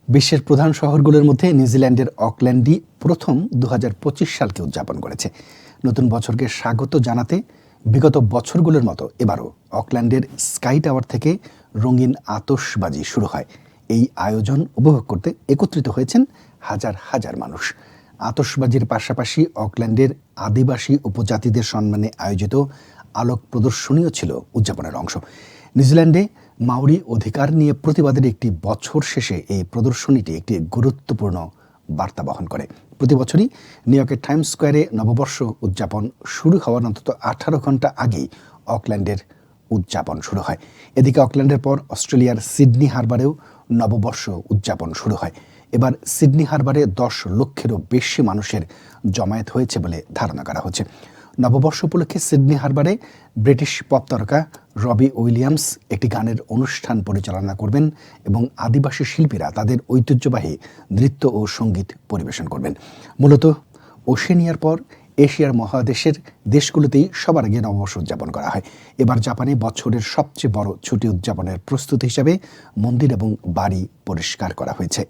বিশ্বের প্রধান শহরগুলোর মধ্যে নিউজিল্যান্ডের অকল্যান্ডই প্রথম 2025 সালকে উদযাপন করেছে। নতুন বছরকে স্বাগত জানাতে বিগত বছরগুলোর মতো এবারও অকল্যান্ডের স্কাই টাওয়ার থেকে রঙিন আতশবাজি শুরু হয়। এই আয়োজন উপভোগ করতে একত্রিত হয়েছেন হাজার হাজার মানুষ। আতশবাজির পাশাপাশি অকল্যান্ডের আদিবাসী উপজাতিদের সম্মানে আয়োজিত আলোক প্রদর্শনীও ছিল উদযাপনের অংশ। নিউজিল্যান্ডে মাওরি অধিকার নিয়ে প্রতিবাদের একটি বছর শেষে এই প্রদর্শনীটি একটি গুরুত্বপূর্ণ বার্তা বহন করে। প্রতি বছরই নিউ ইয়র্কের টাইমস স্কোয়ারে নববর্ষ উদযাপন শুরু হওয়ার অন্তত 18 ঘন্টা আগেই অকল্যান্ডের উদযাপন শুরু হয়। এদিকে অকল্যান্ডের পর অস্ট্রেলিয়ার সিডনি হারবারেও নববর্ষ উদযাপন শুরু হয়। এবার সিডনি হারবারে 10 লক্ষেরও বেশি মানুষের জমায়েত হয়েছে বলে ধারণা করা হচ্ছে। নববর্ষ উপলক্ষে সিডনি হারবারে ব্রিটিশ পপ তারকা রবি উইলিয়ামস একটি গানের অনুষ্ঠান পরিচালনা করবেন এবং আদিবাসী শিল্পীরা তাদের ঐতিহ্যবাহী নৃত্য ও সঙ্গীত পরিবেশন করবেন। মূলত ওশেনিয়ার পর এশিয়ার মহাদেশের দেশগুলোতেই সবার আগে নববর্ষ উদযাপন করা হয়। এবার জাপানে বছরের সবচেয়ে বড় ছুটি উদযাপনের প্রস্তুতি হিসাবে মন্দির এবং বাড়ি পরিষ্কার করা হয়েছে।